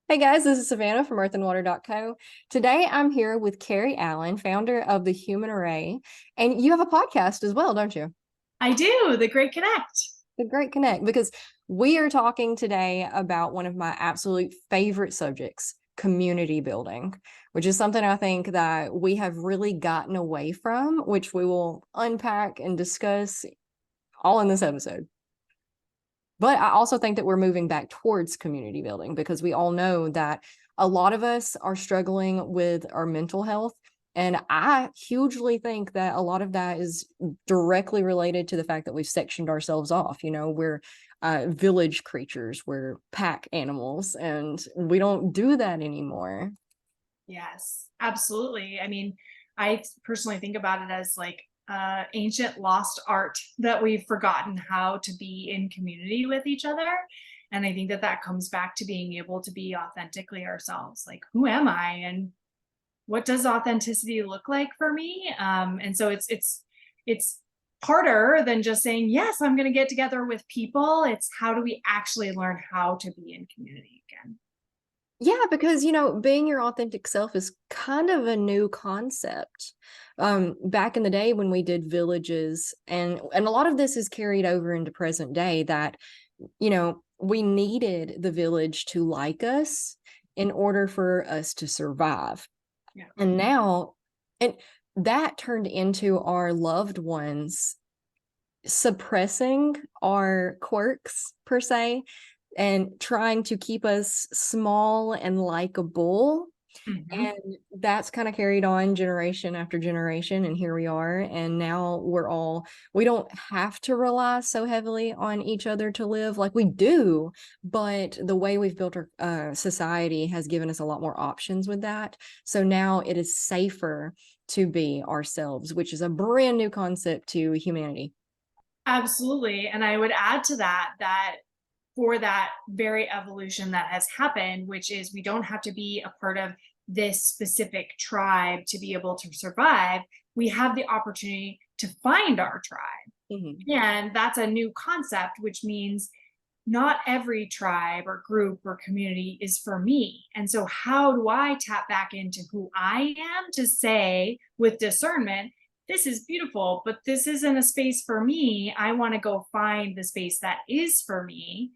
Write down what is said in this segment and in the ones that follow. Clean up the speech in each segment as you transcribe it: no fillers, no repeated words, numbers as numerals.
Hey guys, this is Savannah from earthandwater.co. Today I'm here with Carrie Allen, founder of the Human Array, and you have a podcast as well, don't you? I do, the Great Connect. The Great Connect, because we are talking today about one of my absolute favorite subjects, community building, which is something I think that we have really gotten away from, which we will unpack and discuss all in this episode. But I also think that we're moving back towards community building because we all know that a lot of us are struggling with our mental health. And I hugely think that a lot of that is directly related to the fact that we've sectioned ourselves off. We're village creatures, we're pack animals, and we don't do that anymore. Yes, absolutely. I mean, I personally think about it as like ancient lost art that we've forgotten how to be in community with each other. And I think that that comes back to being able to be authentically ourselves. Like, who am I, and what does authenticity look like for me? And so it's harder than just saying yes, I'm going to get together with people. It's how do we actually learn how to be in community again? Yeah, because being your authentic self is kind of a new concept. Back in the day when we did villages, and a lot of this is carried over into present day, that we needed the village to like us in order for us to survive. Yeah. And now, and that turned into our loved ones suppressing our quirks per se and trying to keep us small and likable. Mhm. And that's kind of carried on generation after generation. And here we are. And now we don't have to rely so heavily on each other to live like we do. But the way we've built our society has given us a lot more options with that. So now it is safer to be ourselves, which is a brand new concept to humanity. Absolutely. And I would add to that that for that very evolution that has happened, which is we don't have to be a part of this specific tribe to be able to survive, we have the opportunity to find our tribe. Mhm. And that's a new concept, which means not every tribe or group or community is for me. And so, how do I tap back into who I am to say with discernment, this is beautiful, but this isn't a space for me. I want to go find the space that is for me.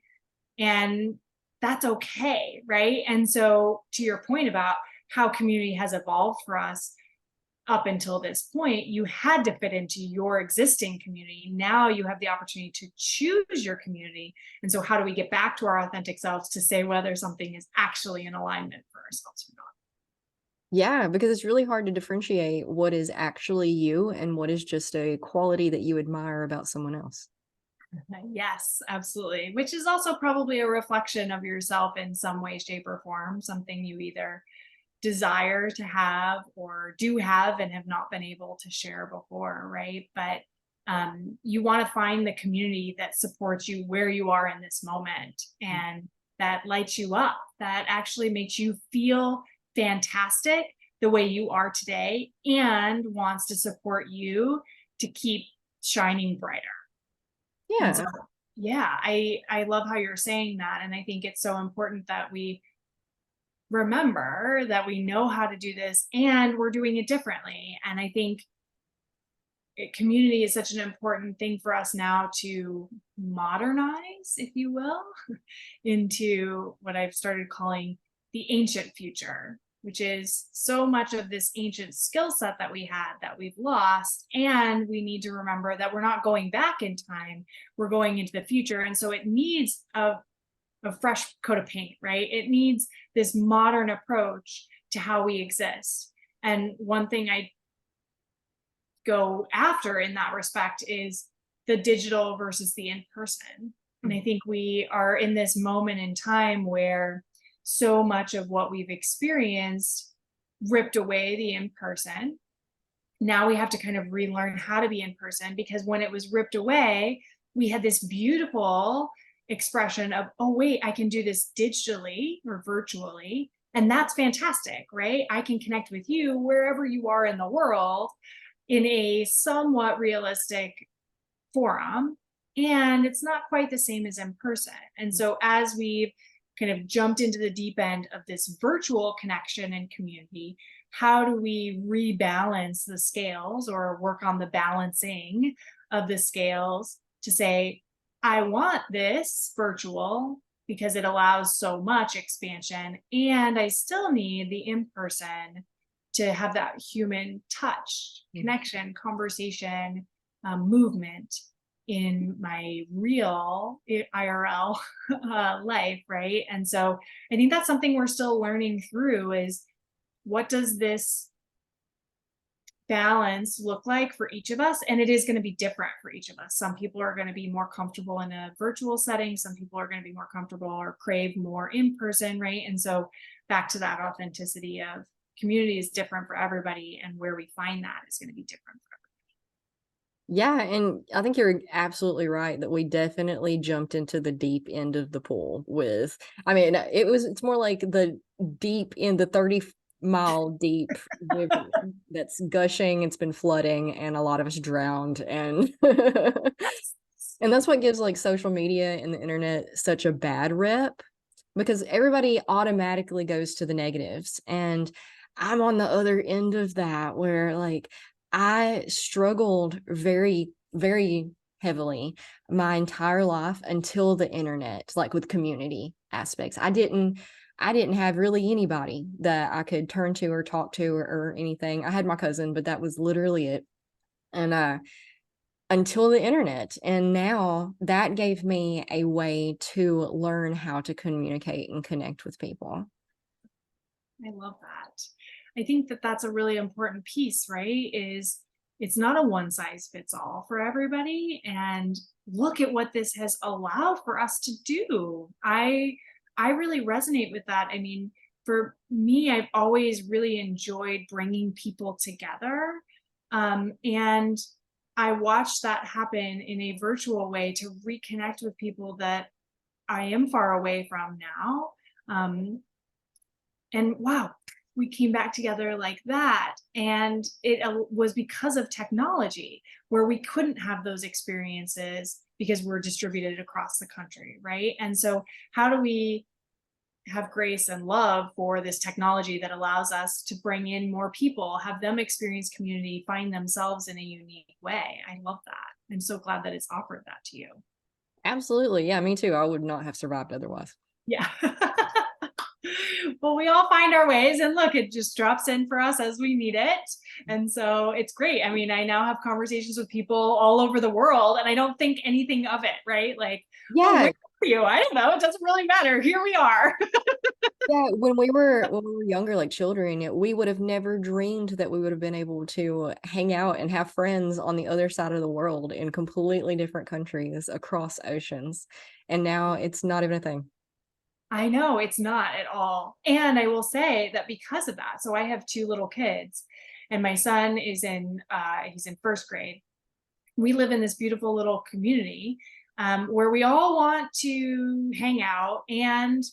And that's okay. Right. And so, to your point about how community has evolved for us, up until this point, you had to fit into your existing community. Now you have the opportunity to choose your community. And so, how do we get back to our authentic selves to say whether something is actually in alignment for ourselves or Yeah, because it's really hard to differentiate what is actually you and what is just a quality that you admire about someone else. not? Yes, absolutely. Which is also probably a reflection of yourself in some way, shape, or form, something you either desire to have or do have and have not been able to share before, right? But you want to find the community that supports you where you are in this moment and that lights you up, that actually makes you feel fantastic the way you are today and wants to support you to keep shining brighter. And so, Yeah. yeah, I love how you're saying that, and I think it's so important that we remember that we know how to do this and we're doing it differently. And I think community is such an important thing for us now to modernize, if you will, into what I've started calling the ancient future, which is so much of this ancient skill set that we had that we've lost. And we need to remember that we're not going back in time, we're going into the future. And so it needs a fresh coat of paint, right? It needs this modern approach to how we exist. And one thing I go after in that respect is the digital versus the in person. And I think we are in this moment in time where so much of what we've experienced ripped away the in person. Now we have to kind of relearn how to be in person because when it was ripped away, we had this beautiful expression of, oh, wait, I can do this digitally or virtually. And that's fantastic, right? I can connect with you wherever you are in the world in a somewhat realistic forum. And it's not quite the same as in person. And so, as we've kind of jumped into the deep end of this virtual connection and community, how do we rebalance the scales or work on the balancing of the scales to say, I want this virtual because it allows so much expansion, and I still need the in person to have that human touch, connection, conversation, movement in my real IRL life, right? And so I think that's something we're still learning through is what does this balance look like for each of us? And it is going to be different for each of us. Some people are going to be more comfortable in a virtual setting. Some people are going to be more comfortable or crave more in person, right? And so back to that authenticity of community is different for everybody, and where we find that is going to be different for Yeah, and I think you're absolutely right that we definitely jumped into the deep end of the pool with, I mean, it's more like the deep in the 30-mile deep river that's gushing, it's been flooding, and a lot of us drowned. And yes. and that's what gives like social media and the internet such a bad rep, because everybody automatically goes to the negatives. And I'm on the other end of that where like I struggled very, very heavily my entire life until the internet, like with community aspects. I didn't have really anybody that I could turn to or talk to or anything. I had my cousin, but that was literally it. And until the internet. And now that gave me a way to learn how to communicate and connect with people. I love that. I think that that's a really important piece, right? Is it's not a one size fits all for everybody. And look at what this has allowed for us to do. I really resonate with that. I mean, for me, I've always really enjoyed bringing people together. And I watched that happen in a virtual way to reconnect with people that I am far away from now. And wow, we came back together like that. And it was because of technology where we couldn't have those experiences because we're distributed across the country, right? And so how do we have grace and love for this technology that allows us to bring in more people, have them experience community, find themselves in a unique way? I love that. I'm so glad that it's offered that to you. Absolutely. Yeah, me too. I would not have survived otherwise. Yeah. Well, we all find our ways, and look, it just drops in for us as we need it. And so it's great. I mean, I now have conversations with people all over the world, and I don't think anything of it, right? Like, oh, where Yeah. are you? I don't know. It doesn't really matter. Here we are. Yeah, when we were younger, like children, we would have never dreamed that we would have been able to hang out and have friends on the other side of the world in completely different countries across oceans. And now it's not even a thing. I know it's not at all. And I will say that because of that, so I have two little kids, and my son is he's in first grade. We live in this beautiful little community where we all want to hang out, and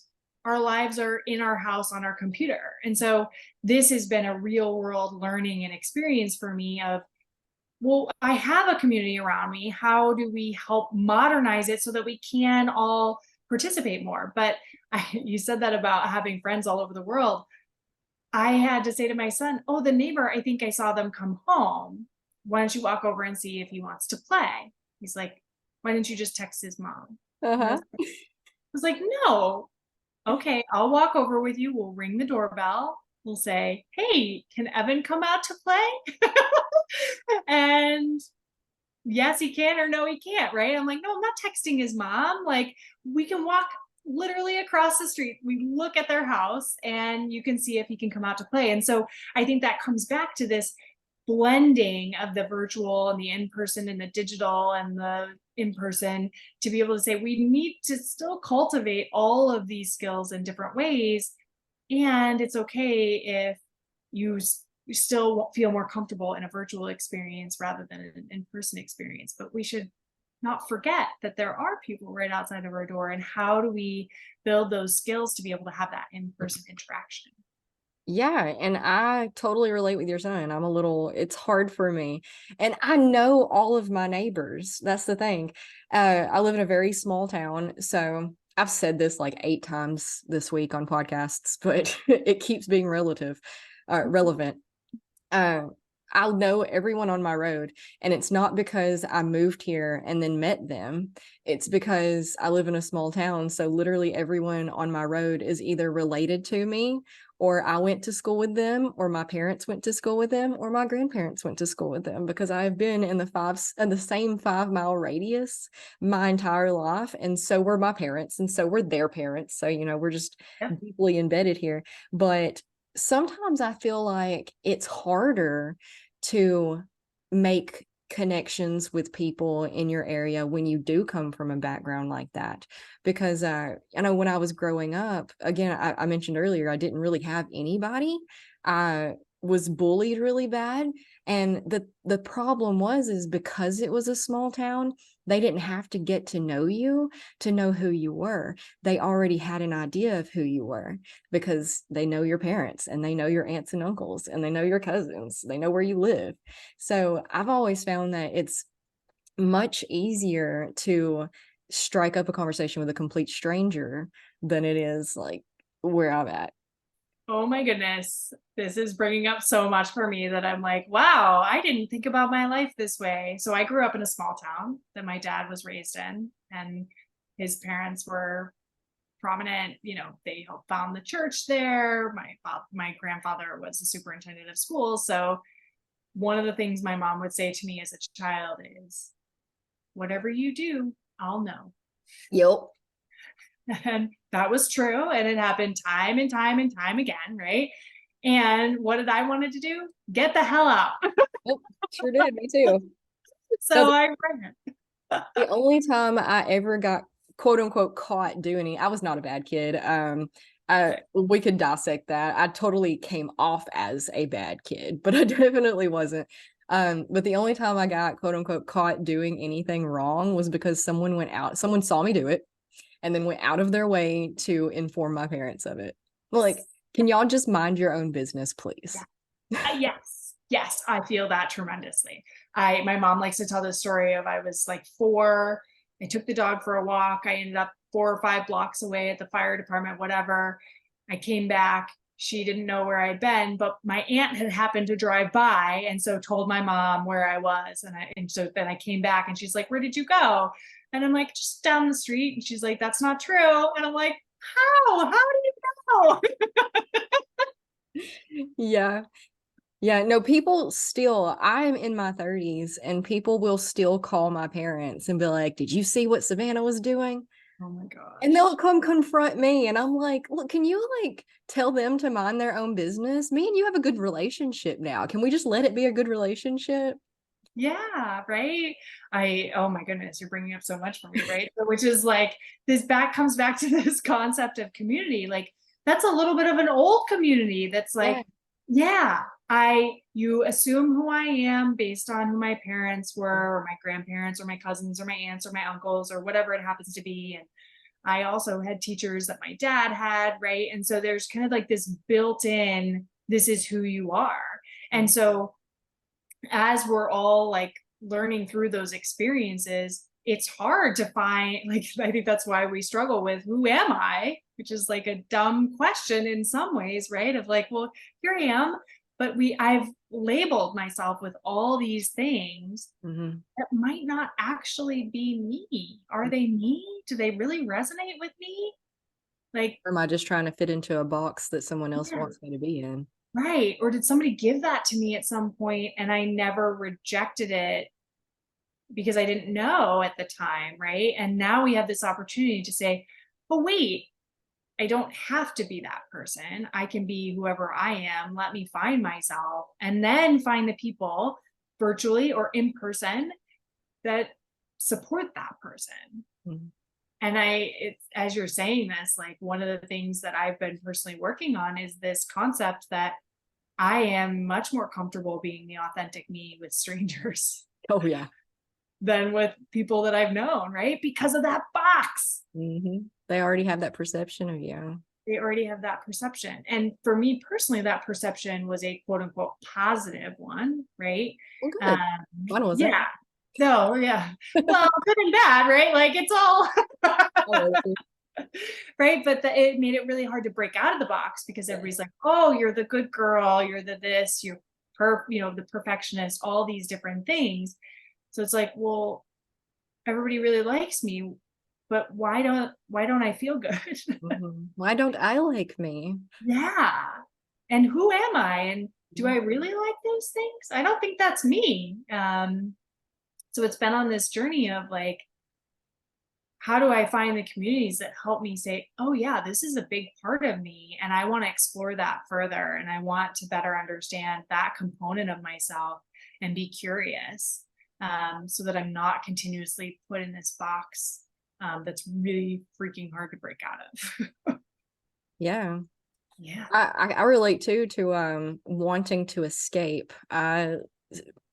our lives are in our house on our computer. And so this has been a real world learning and experience for me of, well, I have a community around me. How do we help modernize it so that we can all participate more? But you said that about having friends all over the world. I had to say to my son, oh, the neighbor, I think I saw them come home. Why don't you walk over and see if he wants to play? He's like, why didn't you just text his mom? And Uh-huh. I was like, no. Okay, I'll walk over with you. We'll ring the doorbell. We'll say, hey, can Evan come out to play? And yes, he can, or no, he can't, right? I'm like, no, I'm not texting his mom. Like, we can walk literally across the street. We look at their house and you can see if he can come out to play. And so I think that comes back to this blending of the virtual and the in-person and the digital and the in-person, to be able to say we need to still cultivate all of these skills in different ways. And it's okay if you still feel more comfortable in a virtual experience rather than an in-person experience. But we should not forget that there are people right outside of our door, and how do we build those skills to be able to have that in-person interaction? Yeah, and I totally relate with your son. It's hard for me. And I know all of my neighbors. That's the thing. I live in a very small town, so I've said this like 8 times this week on podcasts, but it keeps being relevant. Uh, I'll know everyone on my road, and it's not because I moved here and then met them. It's because I live in a small town, so literally everyone on my road is either related to me, or I went to school with them, or my parents went to school with them, or my grandparents went to school with them, because I've been in the same 5 mile radius my entire life, and so were my parents, and so were their parents. So, we're just Yep. deeply embedded here. But sometimes I feel like it's harder to make connections with people in your area when you do come from a background like that. Because I know when I was growing up, again, I mentioned earlier, I didn't really have anybody. I was bullied really bad. And the problem is because it was a small town, they didn't have to get to know you to know who you were. They already had an idea of who you were, because they know your parents, and they know your aunts and uncles, and they know your cousins. They know where you live. So I've always found that it's much easier to strike up a conversation with a complete stranger than it is like where I'm at. Oh my goodness. This is bringing up so much for me that I'm like, wow, I didn't think about my life this way. So I grew up in a small town that my dad was raised in, and his parents were prominent. They helped found the church there. My grandfather was the superintendent of schools. So one of the things my mom would say to me as a child is, whatever you do, I'll know. Yep. And that was true. And it happened time and time and time again. Right. And what did I wanted to do? Get the hell out. Yep. Sure did. Me too. No, So I ran. the only time I ever got quote unquote caught doing it, I was not a bad kid. We could dissect that. I totally came off as a bad kid, but I definitely wasn't. But the only time I got quote unquote caught doing anything wrong was because someone saw me do it, and then went out of their way to inform my parents of it. Like, can y'all just mind your own business, please? Yes. Yes. I feel that tremendously. My mom likes to tell this story of, I was like 4. I took the dog for a walk. I ended up 4 or 5 blocks away at the fire department, whatever. I came back. She didn't know where I'd been, but my aunt had happened to drive by, and so told my mom where I was. And so then I came back, and she's like, "Where did you go?" And I'm like, "Just down the street." And she's like, "That's not true." And I'm like, "How? How do you know?" Yeah. Yeah, no, people still, I'm in my 30s, and people will still call my parents and be like, "Did you see what Savannah was doing?" Oh my And gosh. they'll come confront me, and I'm like, "Look, can you like tell them to mind their own business? Me and you have a good relationship now. Can we just let it be a good relationship?" Yeah, right. Oh my goodness, you're bringing up so much for me, right? Which is like, this back comes back to this concept of community. Like, that's a little bit of an old community that's Yeah. like, yeah, you assume who I am based on who my parents were, or my grandparents, or my cousins, or my aunts, or my uncles, or whatever it happens to be. And I also had teachers that my dad had, right? And so there's kind of like this built in, this is who you are. And so as we're all like learning through those experiences, it's hard to find, like, I think that's why we struggle with, who am I? Which is like a dumb question in some ways, right? Of like, well, here I am, but I've labeled myself with all these things Mm-hmm. that might not actually be me. Are they me? Do they really resonate with me? Like, Or am I just trying to fit into a box that someone else yeah, wants me to be in? right. Or did somebody give that to me at some point and I never rejected it because I didn't know at the time, right? And now we have this opportunity to say, but wait, I don't have to be that person. I can be whoever I am. Let me find myself, and then find the people, virtually or in person, that support that person. Mhm. And it's, as you're saying this, like, one of the things that I've been personally working on is this concept that I am much more comfortable being the authentic me with strangers Oh, yeah. than with people that I've known, right? Because of that box. They already have that perception of you. They already have that perception. And for me personally, that perception was a quote unquote positive one, right? Well, Um, good. Mine wasn't. yeah. No, yeah. Well, good and bad, right? Like, it's all All relative. Right, but it made it really hard to break out of the box because everybody's like, oh, you're the good girl, you're the this, you're the perfectionist, all these different things. So it's like, well, everybody really likes me, but why don't I feel good? Mhm. Why don't I like me? Yeah. And who am I? And do I really like those things? I don't think that's me. So it's been on this journey of like, how do I find the communities that help me say, oh, yeah, this is a big part of me. And I want to explore that further. And I want to better understand that component of myself and be curious, so that I'm not continuously put in this box, that's really freaking hard to break out of. Yeah. Yeah. I relate too to wanting to escape. I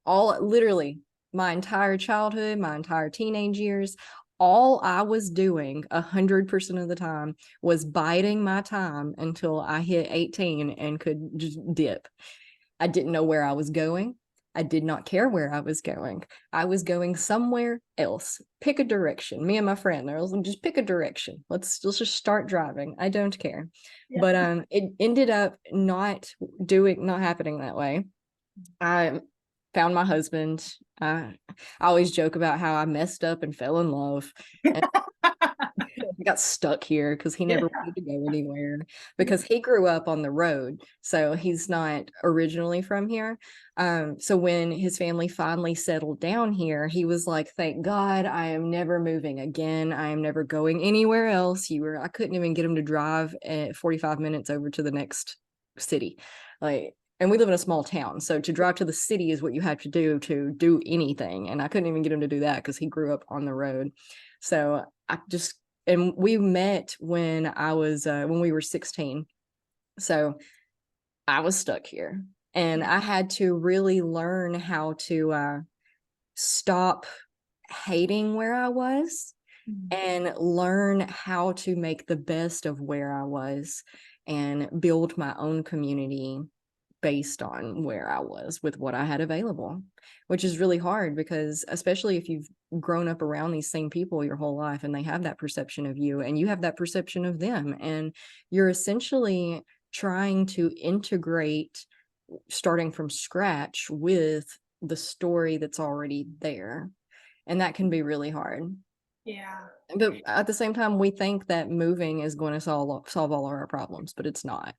all literally my entire childhood, my entire teenage years, all I was doing 100% of the time was biding my time until I hit 18 and could just dip. I didn't know where I was going. I did not care where I was going. I was going somewhere else. Pick a direction. Me and my friend, there was just pick a direction. Let's just start driving. I don't care. Yeah. But it ended up not happening that way. I found my husband. I always joke about how I messed up and fell in love. And he got stuck here because he Yeah. never wanted to go anywhere because he grew up on the road. So he's not originally from here. So when his family finally settled down here, he was like, thank God I am never moving again. I am never going anywhere else. I couldn't even get him to drive at 45 minutes over to the next city. Like, and we live in a small town. So to drive to the city is what you have to do anything. And I couldn't even get him to do that because he grew up on the road. So I just and we met when we were 16. So I was stuck here and Yeah. I had to really learn how to stop hating where I was Mhm. and learn how to make the best of where I was and build my own community based on where I was with what I had available, which is really hard because, especially if you've grown up around these same people your whole life and they have that perception of you and you have that perception of them, and you're essentially trying to integrate starting from scratch with the story that's already there. And that can be really hard. Yeah. But at the same time, we think that moving is going to solve all of our problems, but it's not.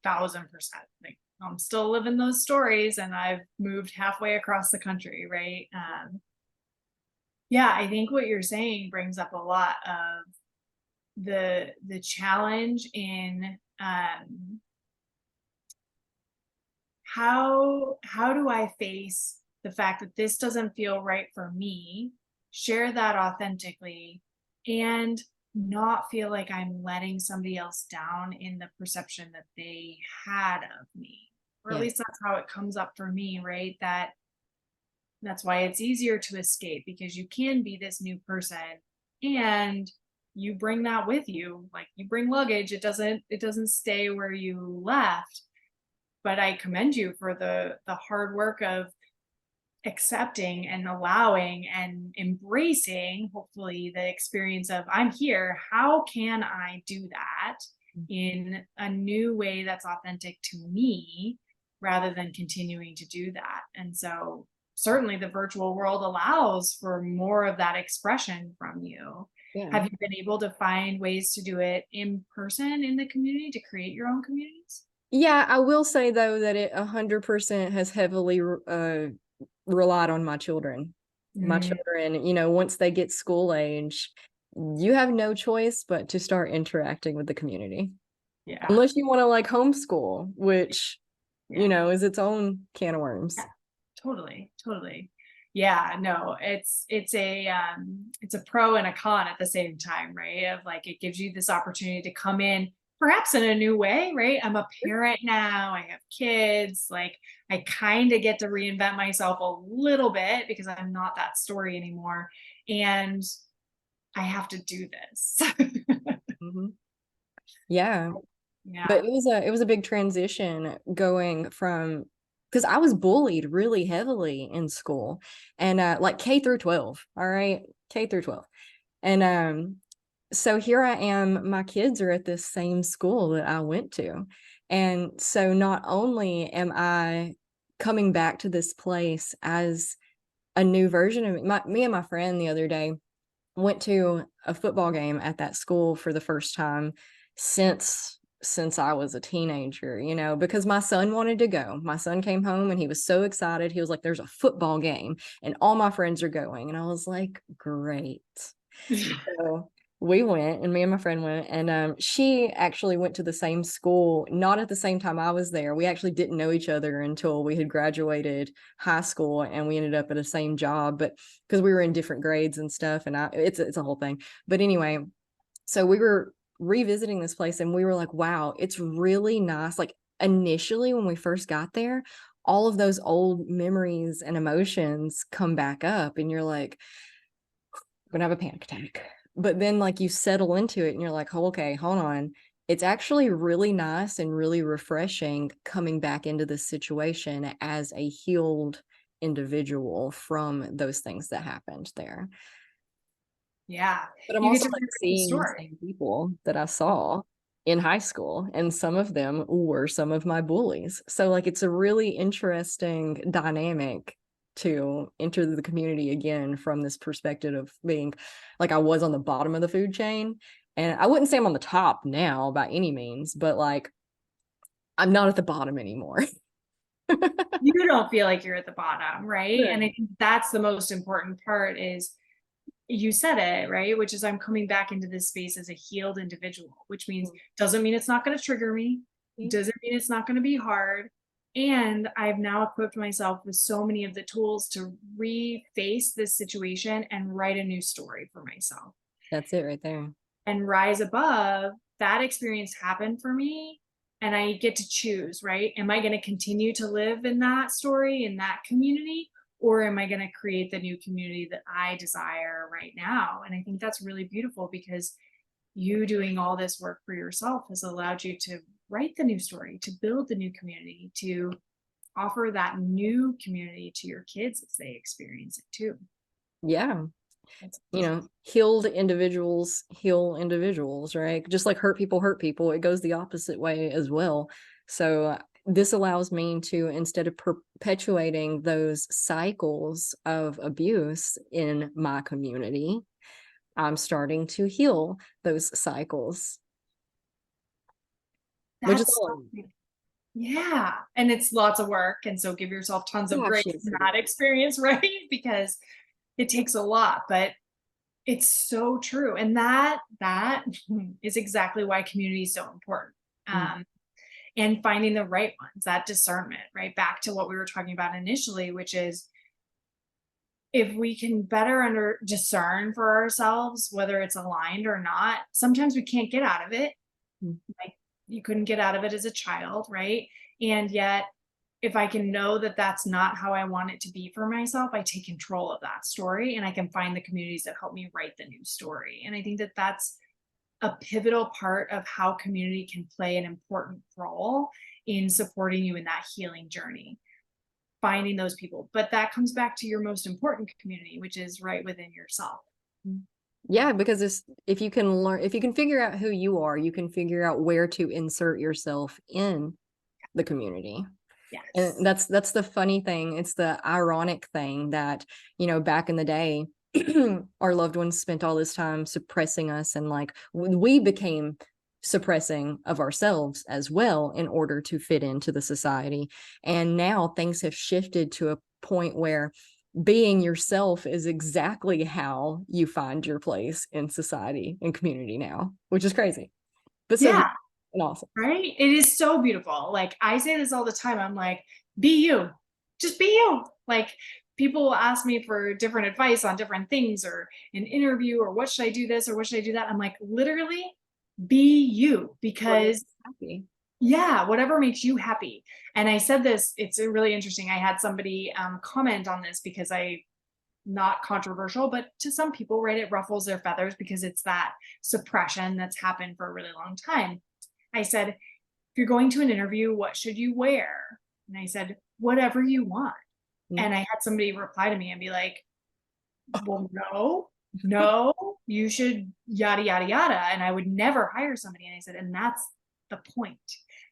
1,000%. Like, I'm still living those stories and I've moved halfway across the country, right? Yeah, I think what you're saying brings up a lot of the challenge in, how do I face the fact that this doesn't feel right for me, share that authentically, and not feel like I'm letting somebody else down in the perception that they had of me. Or at Yeah. least that's how it comes up for me, right? That's why it's easier to escape, because you can be this new person and you bring that with you. Like, you bring luggage, it doesn't stay where you left. But I commend you for the hard work of accepting and allowing and embracing, hopefully, the experience of, I'm here, how can I do that in a new way that's authentic to me, rather than continuing to do that. And so certainly the virtual world allows for more of that expression from you. Yeah. Have you been able to find ways to do it in person in the community, to create your own communities? Yeah, I will say though that it 100% has heavily relied on my children. My Mm, children, once they get school age, you have no choice but to start interacting with the community. yeah. Unless you want to like homeschool, which, Yeah. is its own can of worms. Yeah, totally, totally. Yeah, no, it's a pro and a con at the same time, right? Of like, it gives you this opportunity to come in perhaps in a new way, right? I'm a parent now, I have kids, like, I kind of get to reinvent myself a little bit because I'm not that story anymore. And I have to do this. Mhm. Yeah. But Yeah. it was a big transition going from because I was bullied really heavily in school and like K through 12, all right? K through 12. And so here I am, my kids are at this same school that I went to. And so not only am I coming back to this place as a new version of me and my friend the other day went to a football game at that school for the first time since I was a teenager, because my son wanted to go. My son came home and he was so excited. He was like, there's a football game and all my friends are going. And I was like, great. So we went, and me and my friend went, and she actually went to the same school, not at the same time I was there. We actually didn't know each other until we had graduated high school, and we ended up at the same job, but because we were in different grades and stuff, and it's a whole thing. But anyway, so we were revisiting this place, and we were like, wow, it's really nice. Like initially when we first got there, all of those old memories and emotions come back up, and you're like, gonna have a panic attack. But then like you settle into it and you're like, oh, okay, hold on. It's actually really nice and really refreshing coming back into this situation as a healed individual from those things that happened there. Yeah. But I'm You get also to like rewrite the seeing the story. same people that I saw in high school, and some of them were some of my bullies. So like it's a really interesting dynamic to enter the community again from this perspective of being like I was on the bottom of the food chain. And I wouldn't say I'm on the top now by any means, but like I'm not at the bottom anymore. You don't feel like you're at the bottom, right? And I Right. think that's the most important part is you said it, right? Which is I'm coming back into this space as a healed individual, which means doesn't mean it's not going to trigger me, doesn't mean it's not going to be hard. And I've now equipped myself with so many of the tools to reface this situation and write a new story for myself That's it right there. and rise above. That experience happened for me. And I get to choose, right? Am I going to continue to live in that story, in that community? Or am I going to create the new community that I desire right now? And I think that's really beautiful because you doing all this work for yourself has allowed you to write the new story, to build the new community, to offer that new community to your kids as they experience it too. Yeah. That's amazing. Healed individuals heal individuals, right? Just like hurt people, it goes the opposite way as well. So this allows me to, instead of perpetuating those cycles of abuse in my community, I'm starting to heal those cycles, which is That's all. Yeah. And it's lots of work. And so give yourself tons of Gosh, grace yes, in it that is. experience, right? Because it takes a lot, but it's so true. And that is exactly why community is so important. Mm. Um, and finding the right ones, that discernment, right? Back to what we were talking about initially, which is if we can better under discern for ourselves whether it's aligned or not, sometimes we can't get out of it. Mm. Like you couldn't get out of it as a child, right? And yet, if I can know that that's not how I want it to be for myself, I take control of that story and I can find the communities that help me write the new story. And I think that that's a pivotal part of how community can play an important role in supporting you in that healing journey, finding those people. But that comes back to your most important community, which is right within yourself. Yeah, because if you can learn, if you can figure out who you are, you can figure out where to insert yourself in the community. And Yes. that's the funny thing. It's the ironic thing that, back in the day, our loved ones spent all this time suppressing us, and like we became suppressing of ourselves as well in order to fit into the society. And now things have shifted to a point where being yourself is exactly how you find your place in society and community now, which is crazy, but so Yeah. beautiful and awesome. Right? It is so beautiful. Like I say this all the time. I'm like, be you. Just be you. Like people will ask me for different advice on different things or an interview or what should I do this or what should I do that? I'm like, literally be you What makes because you happy? yeah, whatever makes you happy. And I said this, it's really interesting. I had somebody comment on this because not controversial, but to some people, right, it ruffles their feathers because it's that suppression that's happened for a really long time. I said, if you're going to an interview, what should you wear? And I said, whatever you want. Mm. And I had somebody reply to me and be like, well, no. no, you should yada, yada, yada. And I would never hire somebody. And I said, and that's the point.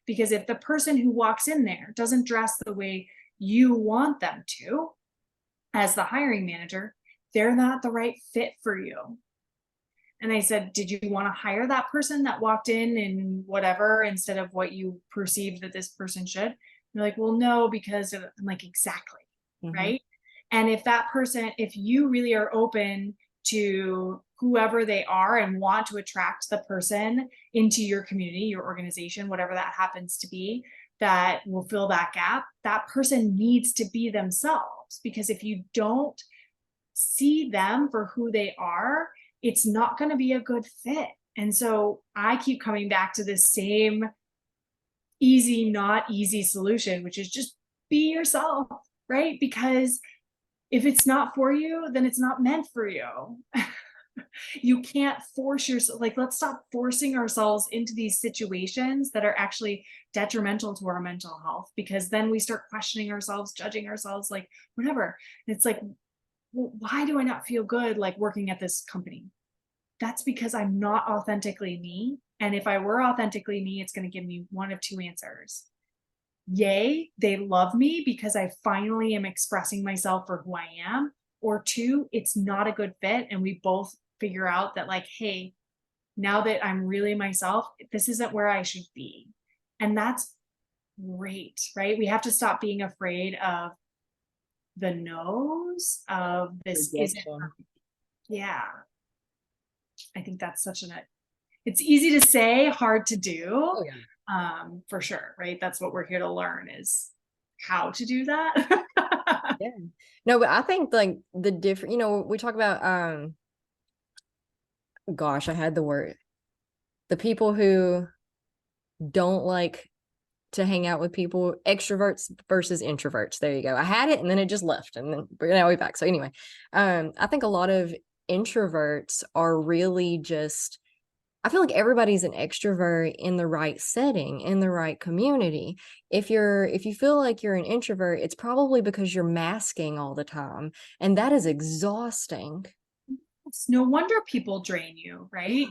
Because if the person who walks in there doesn't dress the way you want them to, as the hiring manager, they're not the right fit for you. And I said, did you want to hire that person that walked in whatever instead of what you perceived that this person should? They're like, well, no, because I'm like, exactly. Mhm. Right. And if that person, if you really are open to whoever they are and want to attract the person into your community, your organization, whatever that happens to be, that will fill that gap, that person needs to be themselves. Because if you don't see them for who they are, it's not going to be a good fit. And so I keep coming back to this same easy, not easy solution, which is just be yourself, right? Because if it's not for you, then it's not meant for you. You can't force yourself. Like, let's stop forcing ourselves into these situations that are actually detrimental to our mental health, because then we start questioning ourselves, judging ourselves, like whatever. And it's like, well, why do I not feel good like working at this company? That's because I'm not authentically me. And if I were authentically me, it's going to give me one of two answers. Yay, they love me because I finally am expressing myself for who I am. Or two, it's not a good fit. And we both figure out that, like, hey, now that I'm really myself, this isn't where I should be. And that's great, right? We have to stop being afraid of the no's, of this isn't, Rejection. yeah. I think that's such it's easy to say, hard to do, Oh yeah. for sure, right? That's what we're here to learn, is how to do that. Yeah. No, but I think like the different, we talk about gosh, I had the word. The people who don't like to hang out with people, extroverts versus introverts. There you go. I had it and then it just left and then now we're back. So anyway, I think a lot of introverts are really just, I feel like everybody's an extrovert in the right setting, in the right community. If you feel like you're an introvert, it's probably because you're masking all the time, and that is exhausting. It's no wonder people drain you, right?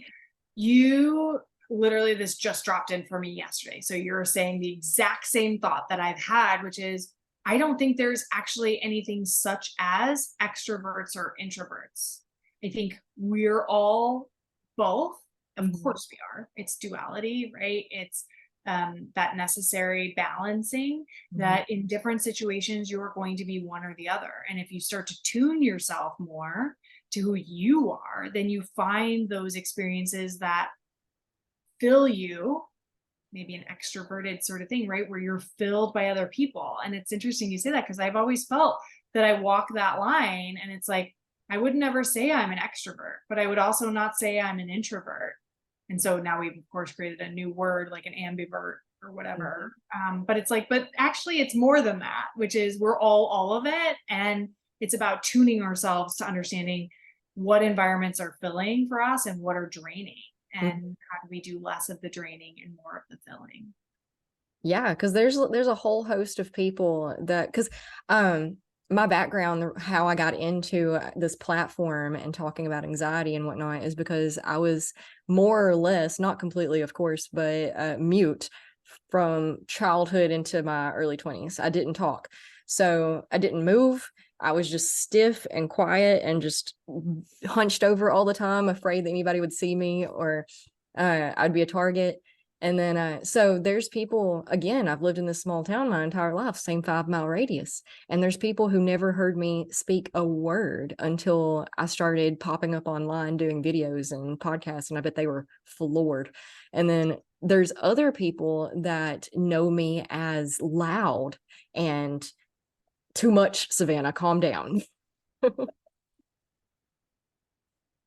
You literally, this just dropped in for me yesterday. So you're saying the exact same thought that I've had, which is, I don't think there's actually anything such as extroverts or introverts. I think we're all both. Of Mhm. course we are. It's duality, right? It's that necessary balancing, Mhm. that in different situations, you're going to be one or the other. And if you start to tune yourself more to who you are, then you find those experiences that fill you, maybe an extroverted sort of thing, right? Where you're filled by other people. And it's interesting you say that, because I've always felt that I walk that line, and it's like, I would never say I'm an extrovert, but I would also not say I'm an introvert. And so now we've of course created a new word like an ambivert or Mhm. whatever. But it's like, but actually it's more than that, which is we're all of it. And it's about tuning ourselves to understanding what environments are filling for us and what are draining, and how do we do less of the draining and more of the filling. Yeah, because there's a whole host of people that because my background, how I got into this platform and talking about anxiety and whatnot is because I was more or less, not completely, of course, but mute from childhood into my early 20s. I didn't talk. So I didn't move. I was just stiff and quiet and just hunched over all the time, afraid that anybody would see me or I'd be a target. And then, so there's people, again, I've lived in this small town my entire life, same 5 mile radius. And there's people who never heard me speak a word until I started popping up online doing videos and podcasts. And I bet they were floored. And then there's other people that know me as loud and too much, Savannah, calm down.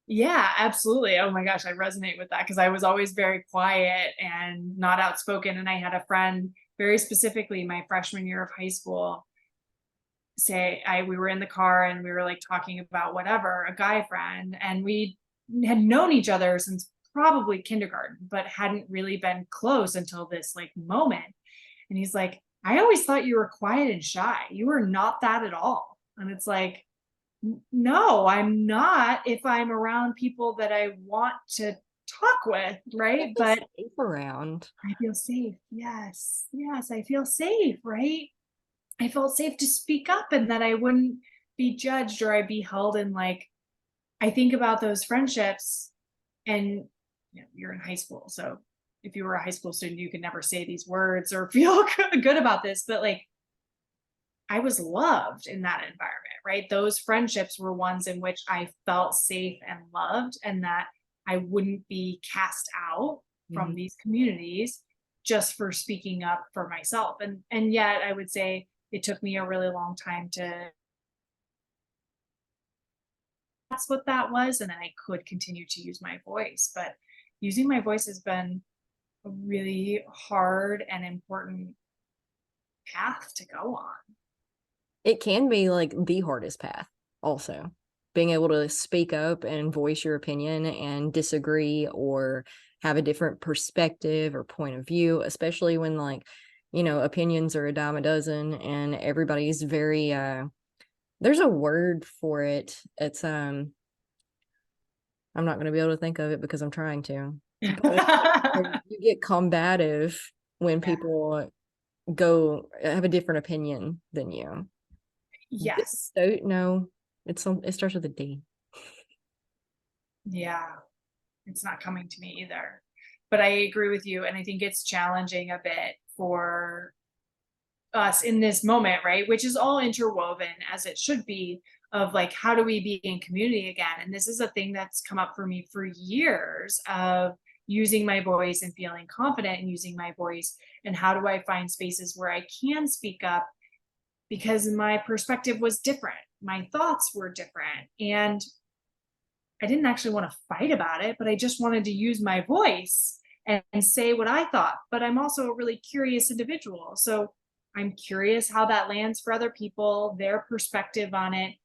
Yeah, absolutely. Oh my gosh, I resonate with that, because I was always very quiet and not outspoken. And I had a friend, very specifically my freshman year of high school, say, we were in the car and we were like talking about whatever, a guy friend, and we had known each other since probably kindergarten, but hadn't really been close until this like moment. And he's like, I always thought you were quiet and shy. You were not that at all. And it's like, No, I'm not if I'm around people that I want to talk with, I right? feel But safe around. I feel safe. Yes. Yes, I feel safe, right? I felt safe to speak up and that I wouldn't be judged or I'd be held in like I think about those friendships and you're in high school. So if you were a high school student, you could never say these words or feel good about this, but like I was loved in that environment, right? Those friendships were ones in which I felt safe and loved, and that I wouldn't be cast out from Mhm. these communities just for speaking up for myself. And yet I would say it took me a really long time to that's what that was. And then I could continue to use my voice. But using my voice has been a really hard and important path to go on. It can be like the hardest path also. Being able to speak up and voice your opinion and disagree or have a different perspective or point of view, especially when like, opinions are a dime a dozen and everybody's very there's a word for it. It's I'm not going to be able to think of it because I'm trying to. But you get combative when Yeah. people go have a different opinion than you. Yes. So, no, it starts with a D. Yeah. It's not coming to me either. But I agree with you. And I think it's challenging a bit for us in this moment, right? Which is all interwoven as it should be of like, how do we be in community again? And this is a thing that's come up for me for years of using my voice and feeling confident in using my voice. And how do I find spaces where I can speak up because my perspective was different, my thoughts were different. And I didn't actually want to fight about it, but I just wanted to use my voice and say what I thought. But I'm also a really curious individual. So I'm curious how that lands for other people, their perspective on it.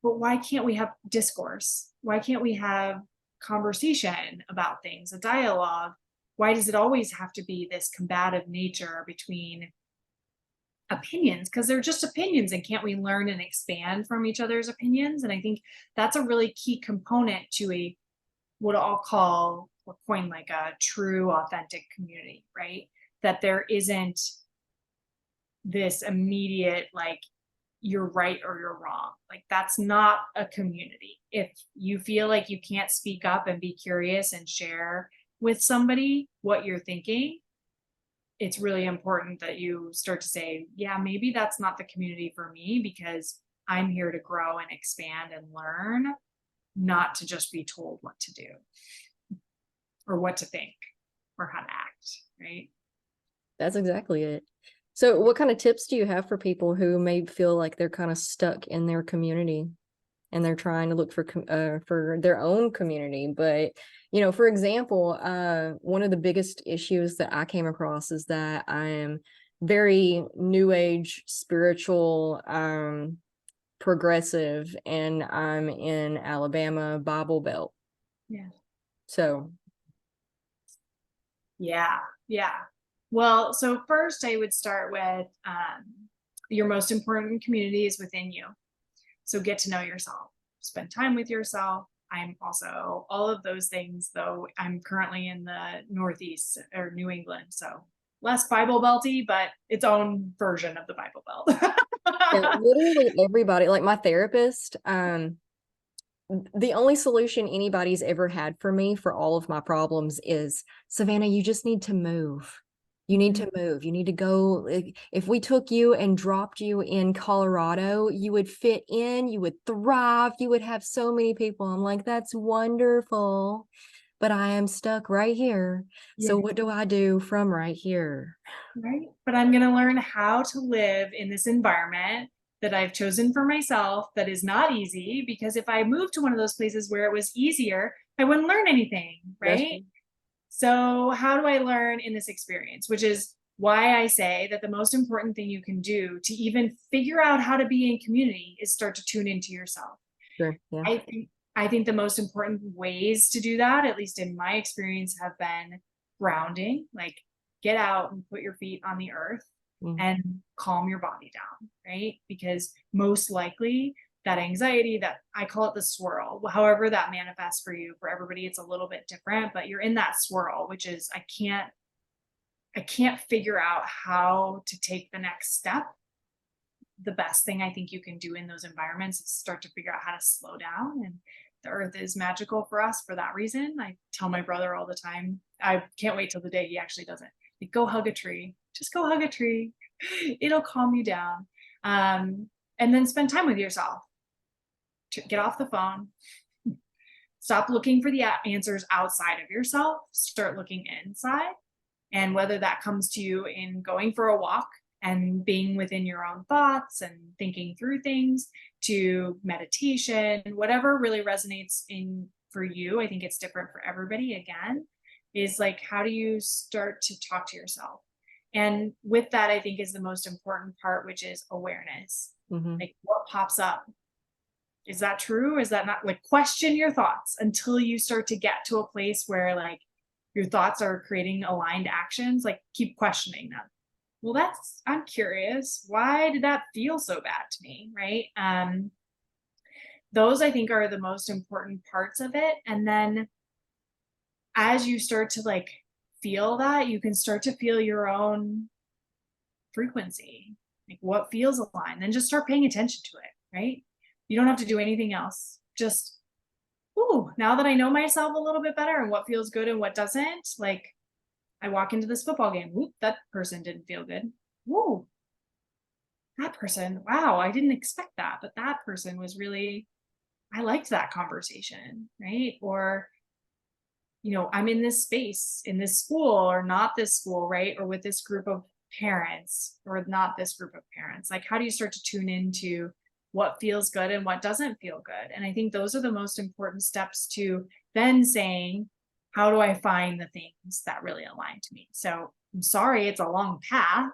But why can't we have discourse? Why can't we have conversation about things, a dialogue? Why does it always have to be this combative nature between opinions, because they're just opinions, and can't we learn and expand from each other's opinions? And I think that's a really key component to a what I'll call or coin like a true authentic community, right? That there isn't this immediate like you're right or you're wrong. Like that's not a community. If you feel like you can't speak up and be curious and share with somebody what you're thinking, it's really important that you start to say, yeah, maybe that's not the community for me because I'm here to grow and expand and learn, not to just be told what to do or what to think or how to act, right? That's exactly it. So, what kind of tips do you have for people who may feel like they're kind of stuck in their community and they're trying to look for their own community? But, for example, one of the biggest issues that I came across is that I am very new age spiritual progressive and I'm in Alabama Bible Belt. Yeah. So, Yeah. Yeah. Well, so first I would start with your most important community is within you. So get to know yourself, spend time with yourself. I'm also all of those things, though I'm currently in the Northeast or New England. So less Bible belty, but its own version of the Bible belt. yeah, literally everybody, like my therapist, the only solution anybody's ever had for me for all of my problems is, Savannah, you just need to move. You need to move. You need to go. If we took you and dropped you in Colorado, you would fit in, you would thrive, you would have so many people. I'm like, that's wonderful, but I am stuck right here. Yeah. So what do I do from right here? Right. But I'm going to learn how to live in this environment that I've chosen for myself that is not easy because if I moved to one of those places where it was easier, I wouldn't learn anything. That's Right. So, how do I learn in this experience? Which is why I say that the most important thing you can do to even figure out how to be in community is start to tune into yourself. true. Yeah. I think the most important ways to do that, at least in my experience, have been grounding, like get out and put your feet on the earth Mm. and calm your body down, right? Because most likely that anxiety, that I call it the swirl, however that manifests for you. For everybody, it's a little bit different, but you're in that swirl, which is I can't figure out how to take the next step. The best thing I think you can do in those environments is start to figure out how to slow down. And the earth is magical for us for that reason. I tell my brother all the time, I can't wait till the day he actually does it. Like, go hug a tree. Just go hug a tree. It'll calm you down. And then spend time with yourself. Get off the phone. Stop looking for the answers outside of yourself. Start looking inside. And whether that comes to you in going for a walk and being within your own thoughts and thinking through things, to meditation, whatever really resonates in for you. I think it's different for everybody. Again, is like, how do you start to talk to yourself? And with that, I think is the most important part, which is awareness. Like, what pops up? Is that true? Is that not? Like, question your thoughts until you start to get to a place where like your thoughts are creating aligned actions. Like, keep questioning them. Well, I'm curious, why did that feel so bad to me? Right. Those I think are the most important parts of it. And then as you start to like feel that, you can start to feel your own frequency, like what feels aligned. Then just start paying attention to it. Right. You don't have to do anything else. Just, ooh, now that I know myself a little bit better and what feels good and what doesn't, like, I walk into this football game. Whoop, that person didn't feel good. Whoa, that person, wow, I didn't expect that. But that person was really, I liked that conversation, right? Or, I'm in this space, in this school or not this school, right? Or with this group of parents or not this group of parents. Like, how do you start to tune into what feels good and what doesn't feel good? And I think those are the most important steps to then saying, how do I find the things that really align to me? So I'm sorry, it's a long path,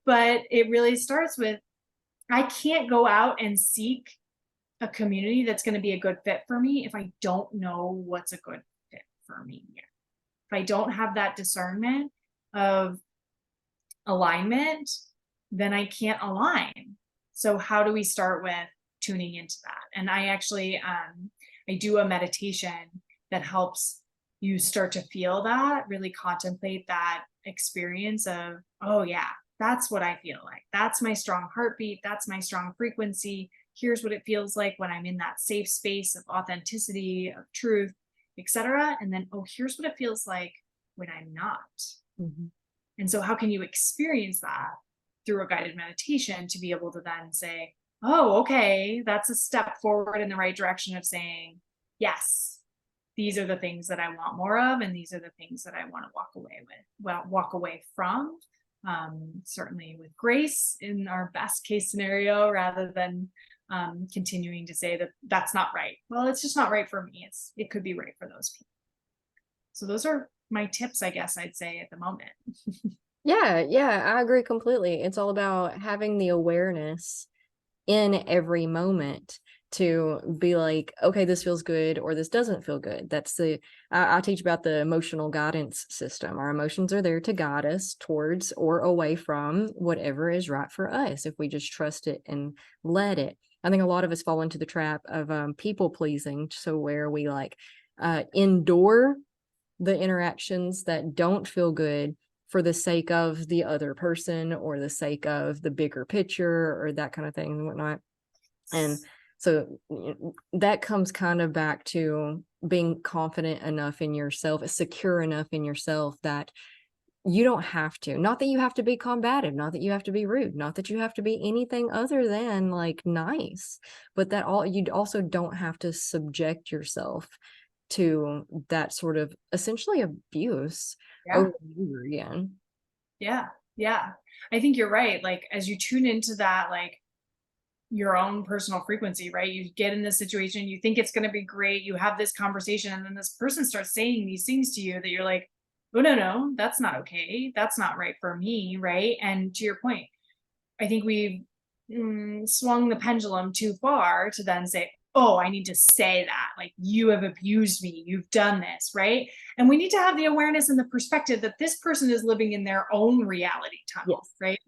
but it really starts with, I can't go out and seek a community that's going to be a good fit for me if I don't know what's a good fit for me yet. If I don't have that discernment of alignment, then I can't align. So how do we start with tuning into that? And I actually, I do a meditation that helps you start to feel that, really contemplate that experience of, oh yeah, that's what I feel like. That's my strong heartbeat. That's my strong frequency. Here's what it feels like when I'm in that safe space of authenticity, of truth, etc. And then, oh, here's what it feels like when I'm not. And so how can you experience that through a guided meditation to be able to then say, oh, okay, that's a step forward in the right direction of saying, yes, these are the things that I want more of, and these are the things that I want to walk away from. Certainly with grace in our best case scenario, rather than continuing to say that that's not right. Well, it's just not right for me. It could be right for those people. So those are my tips, I guess I'd say at the moment. Yeah, I agree completely. It's all about having the awareness in every moment to be like, okay, this feels good or this doesn't feel good. I teach about the emotional guidance system. Our emotions are there to guide us towards or away from whatever is right for us if we just trust it and let it. I think a lot of us fall into the trap of people pleasing. So where we like endure the interactions that don't feel good for the sake of the other person or the sake of the bigger picture or that kind of thing and whatnot. And so that comes kind of back to being confident enough in yourself, secure enough in yourself that you don't have to, not that you have to be combative, not that you have to be rude, not that you have to be anything other than like nice, but that you also don't have to subject yourself to that sort of essentially abuse over and over again. Yeah. I think you're right. Like, as you tune into that, like your own personal frequency, right? You get in this situation, you think it's going to be great. You have this conversation, and then this person starts saying these things to you that you're like, oh, no, that's not okay. That's not right for me. Right. And to your point, I think we've swung the pendulum too far to then say, oh, I need to say that, like, you have abused me, you've done this, right? And we need to have the awareness and the perspective that this person is living in their own reality tunnel, right?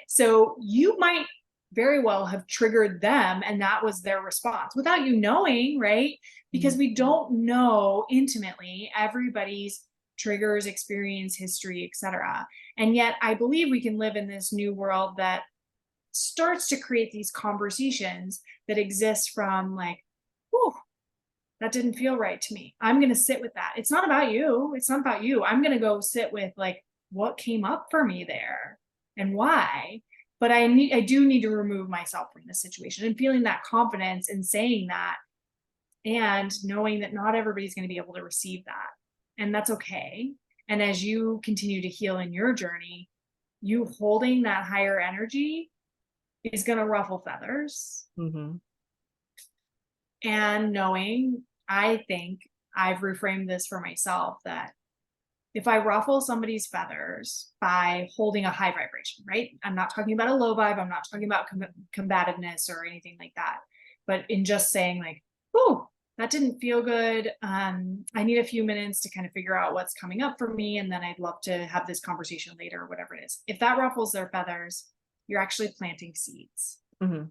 So you might very well have triggered them, and that was their response without you knowing, right? Because we don't know intimately everybody's triggers, experience, history, etc. And yet I believe we can live in this new world that starts to create these conversations that exist from like, whew, that didn't feel right to me. I'm going to sit with that. It's not about you. It's not about you. I'm going to go sit with like what came up for me there and why. But I do need to remove myself from this situation, and feeling that confidence in saying that, and knowing that not everybody's going to be able to receive that. And that's okay. And as you continue to heal in your journey, you holding that higher energy is going to ruffle feathers. Mm-hmm. And knowing, I think I've reframed this for myself, that if I ruffle somebody's feathers by holding a high vibration, right? I'm not talking about a low vibe. I'm not talking about combativeness or anything like that. But in just saying like, oh, that didn't feel good. I need a few minutes to kind of figure out what's coming up for me. And then I'd love to have this conversation later or whatever it is. If that ruffles their feathers, you're actually planting seeds. Mm-hmm.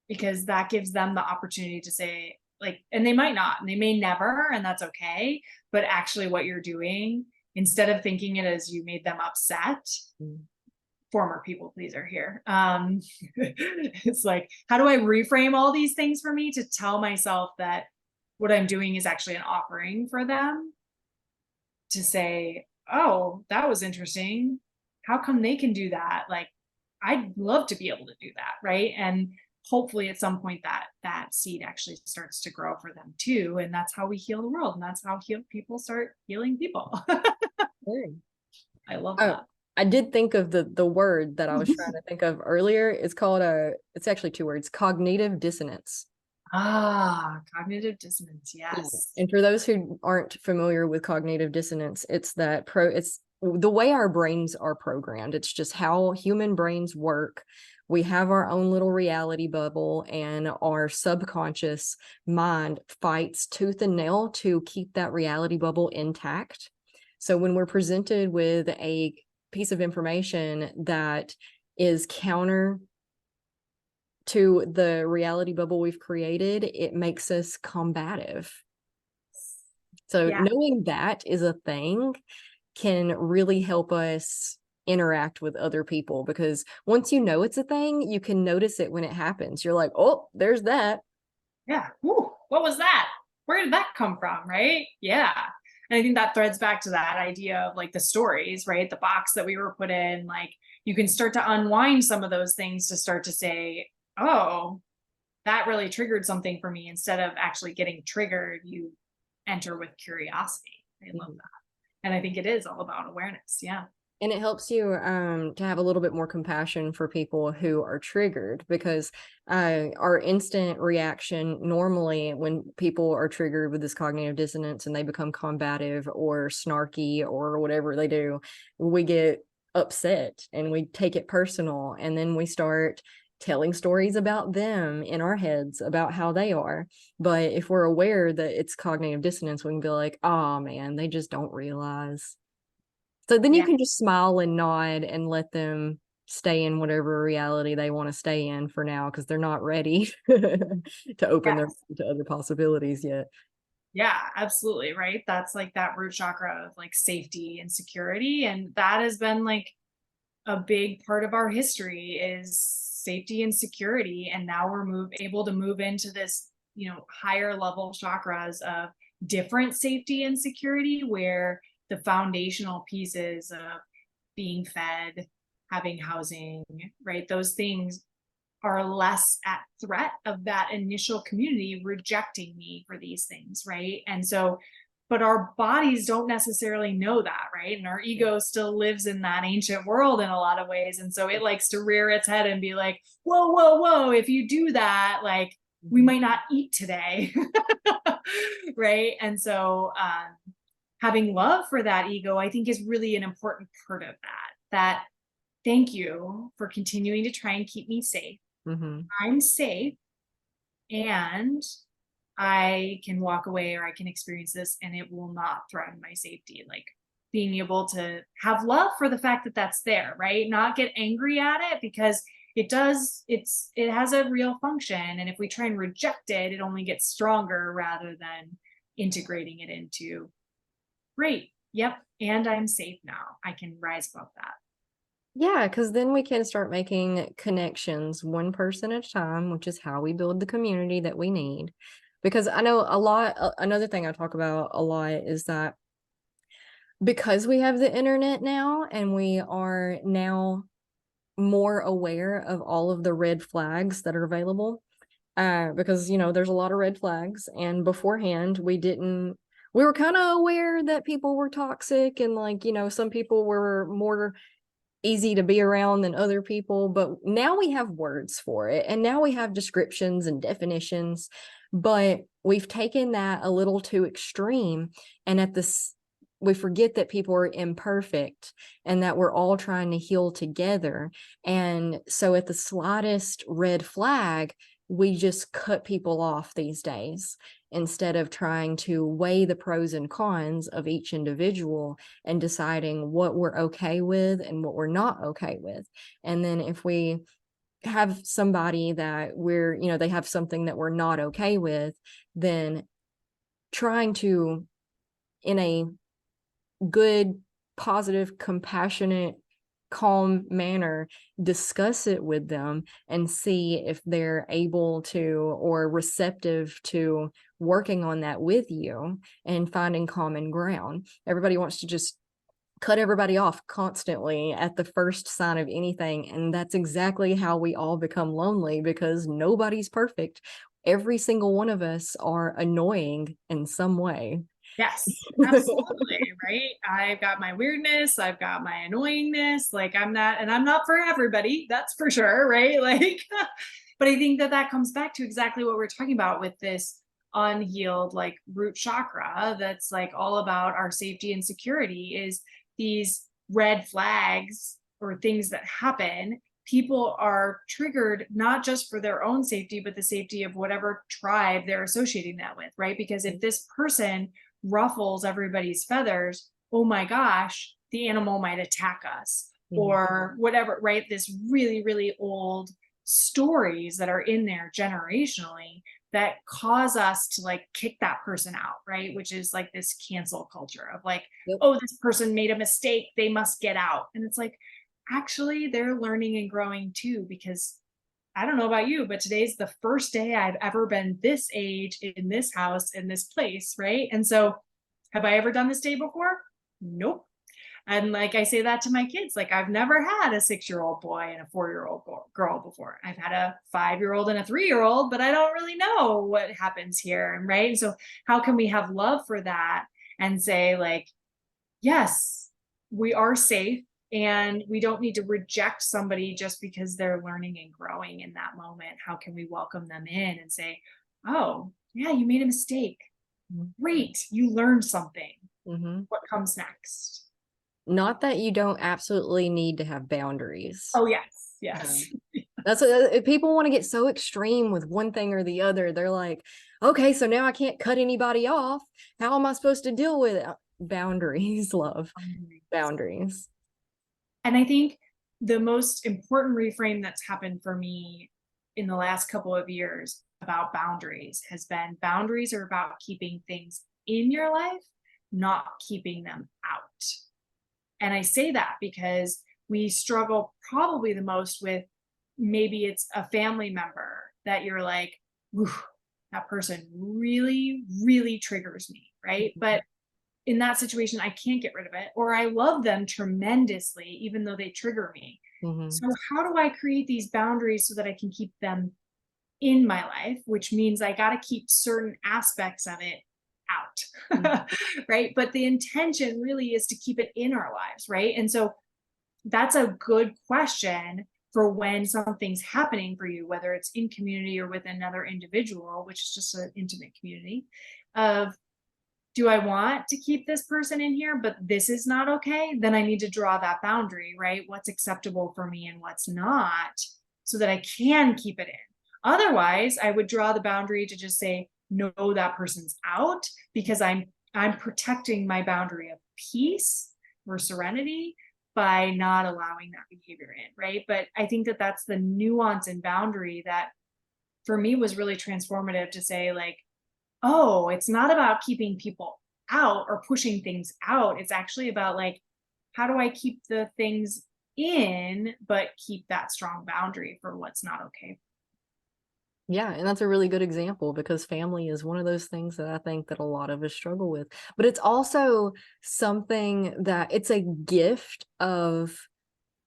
Because that gives them the opportunity to say like, and they might not, and they may never, and that's okay. But actually what you're doing, instead of thinking it as you made them upset, former people pleaser here. It's like, how do I reframe all these things for me to tell myself that what I'm doing is actually an offering for them, to say, oh, that was interesting. How come they can do that? Like, I'd love to be able to do that. Right. And hopefully at some point that seed actually starts to grow for them too. And that's how we heal the world. And that's how people start healing people. I love Oh, that. I did think of the word that I was trying to think of earlier. It's called it's actually two words, cognitive dissonance. Cognitive dissonance. Yeah. Yes. And for those who aren't familiar with cognitive dissonance, it's the way our brains are programmed. It's just how human brains work. We have our own little reality bubble, and our subconscious mind fights tooth and nail to keep that reality bubble intact. So when we're presented with a piece of information that is counter to the reality bubble we've created, it makes us combative. So Yeah. knowing that is a thing can really help us interact with other people, because once you know it's a thing, you can notice it when it happens. You're like, oh, there's that. Yeah. Ooh, what was that? Where did that come from? Right. Yeah. And I think that threads back to that idea of like the stories, right? The box that we were put in, like you can start to unwind some of those things to start to say, oh, that really triggered something for me. Instead of actually getting triggered, you enter with curiosity. I love Mhm. that. And I think it is all about awareness. Yeah. And it helps you to have a little bit more compassion for people who are triggered, because our instant reaction normally when people are triggered with this cognitive dissonance and they become combative or snarky or whatever they do, we get upset and we take it personal, and then we start telling stories about them in our heads about how they are. But if we're aware that it's cognitive dissonance, we can be like, oh man, they just don't realize. So then you Yeah. can just smile and nod and let them stay in whatever reality they want to stay in for now, because they're not ready to open their Yes. mind to other possibilities yet. Yeah, absolutely. Right. That's like that root chakra of like safety and security. And that has been like a big part of our history, is safety and security. And now we're able to move into this, higher level chakras of different safety and security, where the foundational pieces of being fed, having housing, right? Those things are less at threat of that initial community rejecting me for these things, right? And so, but our bodies don't necessarily know that, right? And our ego still lives in that ancient world in a lot of ways. And so it likes to rear its head and be like, whoa, whoa, whoa, if you do that, like we might not eat today. Right. And so having love for that ego, I think, is really an important part of that thank you for continuing to try and keep me safe. Mm-hmm. I'm safe, and I can walk away, or I can experience this and it will not threaten my safety. Like being able to have love for the fact that that's there, right? Not get angry at it, because it has a real function. And if we try and reject it, it only gets stronger rather than integrating it into, great, yep, and I'm safe now. I can rise above that. Yeah, because then we can start making connections one person at a time, which is how we build the community that we need. Because I know another thing I talk about a lot is that because we have the internet now and we are now more aware of all of the red flags that are available, because there's a lot of red flags, and beforehand we were kind of aware that people were toxic, and like some people were more easy to be around than other people, but now we have words for it, and now we have descriptions and definitions, but we've taken that a little too extreme, and at this we forget that people are imperfect and that we're all trying to heal together. And so at the slightest red flag, we just cut people off these days instead of trying to weigh the pros and cons of each individual and deciding what we're okay with and what we're not okay with. And then if we have somebody that they have something that we're not okay with, then trying to, in a good, positive, compassionate, calm manner, discuss it with them and see if they're able to or receptive to working on that with you and finding common ground. Everybody wants to just cut everybody off constantly at the first sign of anything, and that's exactly how we all become lonely, because nobody's perfect. Every single one of us are annoying in some way. Yes, absolutely. Right. I've got my weirdness, I've got my annoyingness. Like, I'm not for everybody, that's for sure. Right. Like, but I think that that comes back to exactly what we're talking about with this unhealed, like, root chakra. That's like all about our safety and security, is these red flags or things that happen. People are triggered not just for their own safety, but the safety of whatever tribe they're associating that with. Right. Because if this person ruffles everybody's feathers, oh my gosh, the animal might attack us Mhm. or whatever, right? This really, really old stories that are in there generationally that cause us to like kick that person out, right? Which is like this cancel culture of like, Yep. oh, this person made a mistake, they must get out. And it's like, actually, they're learning and growing too, because I don't know about you, but today's the first day I've ever been this age in this house, in this place, right? And so, have I ever done this day before? Nope. And like I say that to my kids, like, I've never had a 6-year-old boy and a 4-year-old girl before. I've had a 5-year-old and a 3-year-old, but I don't really know what happens here. And right. And so, how can we have love for that and say, like, yes, we are safe, and we don't need to reject somebody just because they're learning and growing in that moment. How can we welcome them in and say, oh, yeah, you made a mistake. Great, you learned something. Mhm. What comes next? Not that you don't absolutely need to have boundaries. Oh, yes, Yeah. yes. That's what if people want to get so extreme with one thing or the other. They're like, okay, so now I can't cut anybody off. How am I supposed to deal with it? Boundaries, love. Boundaries. And I think the most important reframe that's happened for me in the last couple of years about boundaries has been, boundaries are about keeping things in your life, not keeping them out. And I say that because we struggle probably the most with, maybe it's a family member that you're like, "Ooh, that person really, really triggers me," right? But in that situation, I can't get rid of it, or I love them tremendously, even though they trigger me. Mhm. So, how do I create these boundaries so that I can keep them in my life? Which means I got to keep certain aspects of it Mhm. out, right? But the intention really is to keep it in our lives, right? And so, that's a good question for when something's happening for you, whether it's in community or with another individual, which is just an intimate community, of, do I want to keep this person in here, but this is not okay? Then I need to draw that boundary, right? What's acceptable for me and what's not, so that I can keep it in. Otherwise, I would draw the boundary to just say, no, that person's out, because I'm protecting my boundary of peace or serenity. by not allowing that behavior in, right? But I think that that's the nuance and boundary that for me was really transformative to say, like, oh, it's not about keeping people out or pushing things out. It's actually about, like, how do I keep the things in, but keep that strong boundary for what's not okay. Yeah, and that's a really good example because family is one of those things that I think that a lot of us struggle with. But it's also something that it's a gift of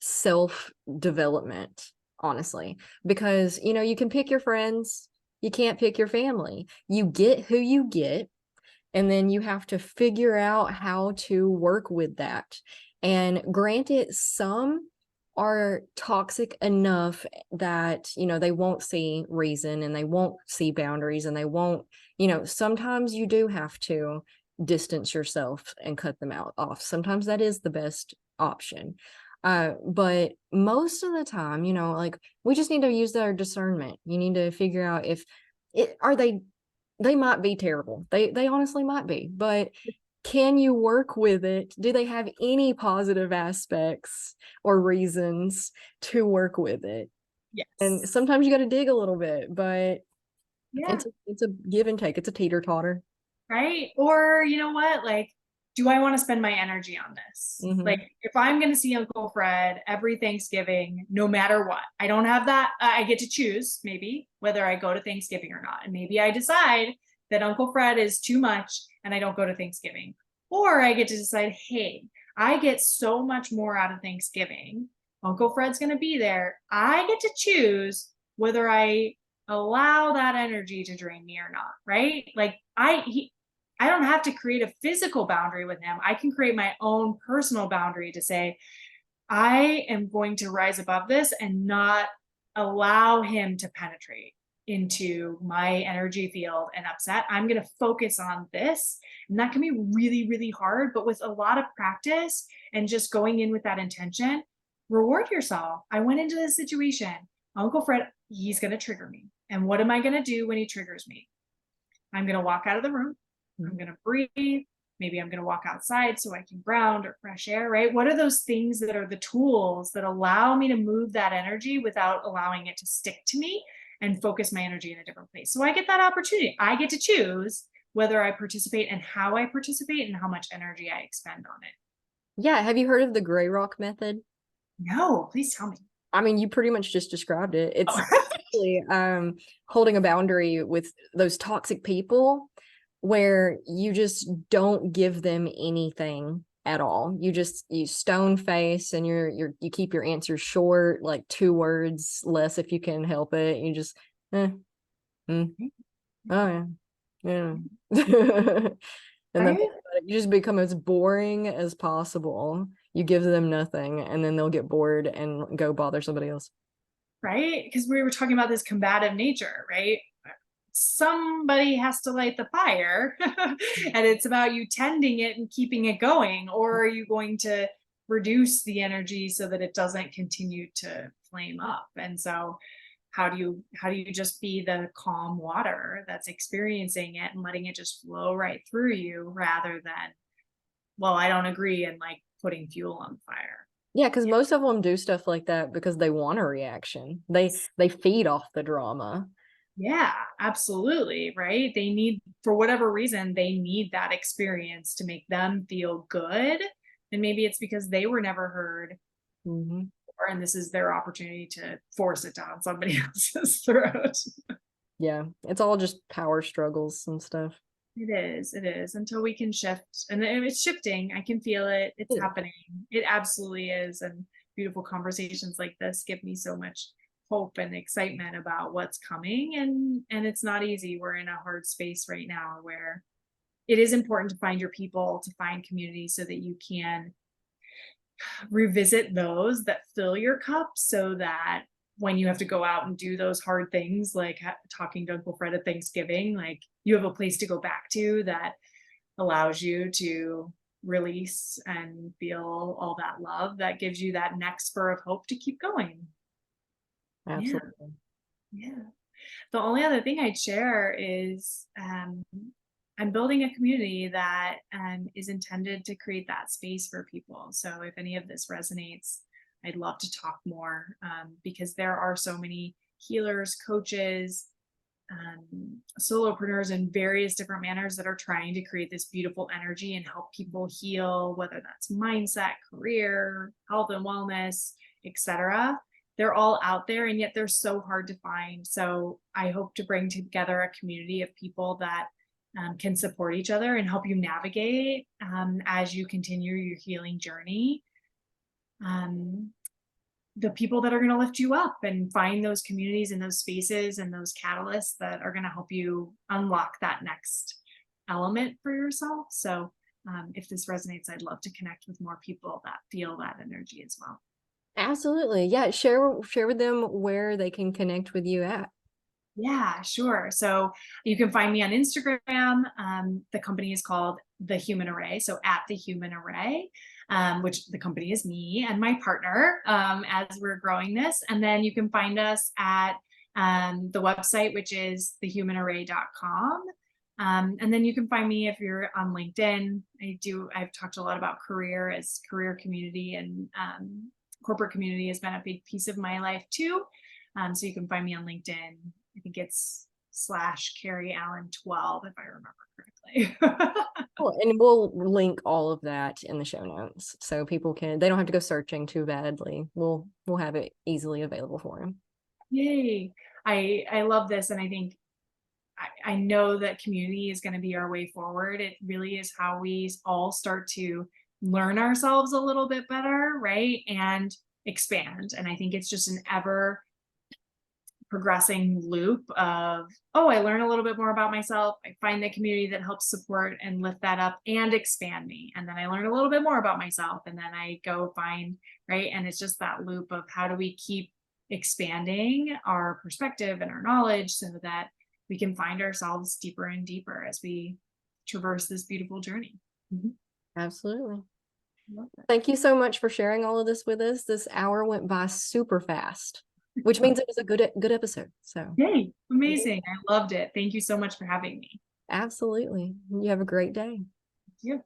self-development, honestly, because you can pick your friends, you can't pick your family. You get who you get, and then you have to figure out how to work with that. And granted, some are toxic enough that they won't see reason and they won't see boundaries and they won't, sometimes you do have to distance yourself and cut them out off. Sometimes that is the best option. But most of the time, like, we just need to use our discernment. You need to figure out if are they might be terrible. They honestly might be, but can you work with it? Do they have any positive aspects or reasons to work with it? And Yes. sometimes you got to dig a little bit, but Yeah. it's a give and take. It's a teeter totter. Right. Or, you know what? Like, do I want to spend my energy on this? Like, Hmm. if I'm going to see Uncle Fred every Thanksgiving, no matter what, I don't have that. I get to choose maybe whether I go to Thanksgiving or not. And maybe I decide that Uncle Fred is too much and I don't go to Thanksgiving. Or I get to decide, hey, I get so much more out of Thanksgiving. Uncle Fred's going to be there. I get to choose whether I allow that energy to drain me or not, right? Like, I don't have to create a physical boundary with him. I can create my own personal boundary to say, I am going to rise above this and not allow him to penetrate into my energy field and upset. I'm going to focus on this. And that can be really, really hard, but with a lot of practice and just going in with that intention, reward yourself. I went into this situation. Uncle Fred, he's going to trigger me. And what am I going to do when he triggers me? I'm going to walk out of the room. I'm going to breathe. Maybe I'm going to walk outside so I can ground or fresh air, right? What are those things that are the tools that allow me to move that energy without allowing it to stick to me and focus my energy in a different place? So I get that opportunity. I get to choose whether I participate and how I participate and how much energy I expend on it. Yeah. Have you heard of the gray rock method? No, please tell me. I mean, you pretty much just described it. It's Oh. actually holding a boundary with those toxic people where you just don't give them anything at all. You stone face and you keep your answers short, like 2 words less if you can help it. You just mm, oh yeah. Yeah. And then Right? you just become as boring as possible. You give them nothing, and then they'll get bored and go bother somebody else. Right? Because we were talking about this combative nature, right? Somebody has to light the fire, and it's about you tending it and keeping it going. Or are you going to reduce the energy so that it doesn't continue to flame up? And so how do you just be the calm water that's experiencing it and letting it just flow right through you rather than, well, I don't agree, and like putting fuel on the fire. Yeah, because most of them do stuff like that because they want a reaction. They feed off the drama. Yeah, absolutely. Right. They need, for whatever reason, they need that experience to make them feel good. And maybe it's because they were never heard, Hmm. and this is their opportunity to force it down somebody else's throat. Yeah, it's all just power struggles and stuff. It is until we can shift. And it's shifting. I can feel it. It's Yeah. happening. It absolutely is. And beautiful conversations like this give me so much hope and excitement about what's coming. And it's not easy. We're in a hard space right now where it is important to find your people, to find community so that you can revisit those that fill your cup so that when you have to go out and do those hard things, like talking to Uncle Fred at Thanksgiving, like you have a place to go back to that allows you to release and feel all that love that gives you that next spur of hope to keep going. Yeah. Absolutely. Yeah. The only other thing I'd share is I'm building a community that is intended to create that space for people. So if any of this resonates, I'd love to talk more, because there are so many healers, coaches, solopreneurs in various different manners that are trying to create this beautiful energy and help people heal, whether that's mindset, career, health and wellness, etc. They're all out there, and yet they're so hard to find. So I hope to bring together a community of people that can support each other and help you navigate as you continue your healing journey. Um, the people that are going to lift you up, and find those communities and those spaces and those catalysts that are going to help you unlock that next element for yourself. So if this resonates, I'd love to connect with more people that feel that energy as well. Absolutely. Yeah. Share with them where they can connect with you at. Yeah, sure. So you can find me on Instagram. The company is called The Human Array. So at The Human Array, which the company is me and my partner as we're growing this. And then you can find us at the website, which is thehumanarray.com. And then you can find me if you're on LinkedIn. I've talked a lot about career, as career community and corporate community has been a big piece of my life too. So you can find me on LinkedIn. I think it's /CarrieAllen12, if I remember correctly. Cool. And we'll link all of that in the show notes so people they don't have to go searching too badly. We'll have it easily available for them. Yay. I love this. And I think I know that community is going to be our way forward. It really is how we all start to learn ourselves a little bit better, right? And expand. And I think it's just an ever progressing loop of, oh, I learn a little bit more about myself. I find the community that helps support and lift that up and expand me. And then I learn a little bit more about myself. And then I go find, right? And it's just that loop of how do we keep expanding our perspective and our knowledge so that we can find ourselves deeper and deeper as we traverse this beautiful journey. Mm-hmm. Absolutely. Thank you so much for sharing all of this with us. This hour went by super fast, which means it was a good episode. So yay, amazing. I loved it. Thank you so much for having me. absolutely. You have a great day. Thank you.